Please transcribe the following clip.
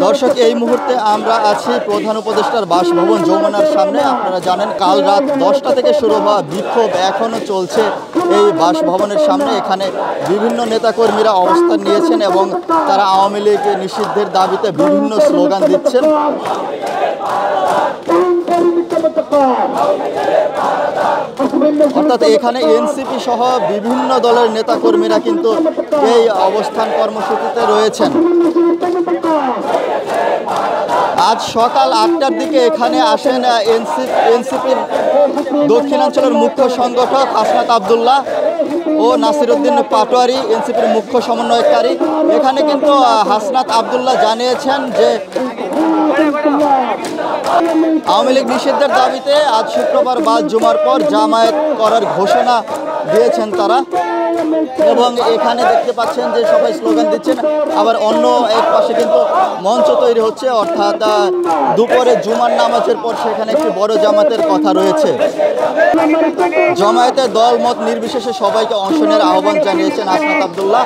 দর্শক, এই মুহূর্তে আমরা আছি প্রধান উপদেষ্টার বাসভবন যমুনার সামনে। আপনারা জানেন কাল রাত 10টা থেকে শুরু হওয়া বিক্ষোভ এখনও চলছে এই বাসভবনের সামনে। এখানে বিভিন্ন নেতাকর্মীরা অবস্থান নিয়েছেন এবং তারা আওয়ামী লীগ নিষিদ্ধের দাবিতে বিভিন্ন স্লোগান দিচ্ছেন। অর্থাৎ এখানে এনসিপি সহ বিভিন্ন দলের নেতাকর্মীরা কিন্তু এই অবস্থান কর্মসূচিতে রয়েছেন। আজ সকাল 8টার দিকে এখানে আসেন এনসিপির দক্ষিণাঞ্চলের মুখ্য সংগঠক হাসনাত আবদুল্লাহ ও নাসিরউদ্দিন পাটোয়ারি, এনসিপির মুখ্য সমন্বয়কারী। এখানে কিন্তু হাসনাত আবদুল্লাহ জানিয়েছেন যে আওয়ামী লীগ নিষিদ্ধের দাবিতে আজ শুক্রবার বাদ জুমার পর জামায়াত করার ঘোষণা দিয়েছেন তারা। এবং এখানে দেখতে পাচ্ছেন যে সবাই স্লোগান দিচ্ছেন। আবার অন্য এক পাশে কিন্তু মঞ্চ তৈরি হচ্ছে, অর্থাৎ দুপুরে জুমার নামাজের পর সেখানে একটি বড় জামাতের কথা রয়েছে। জামায়াতের দল মত নির্বিশেষে সবাইকে অংশ নেওয়ার আহ্বান জানিয়েছেন হাসনাত আবদুল্লাহ।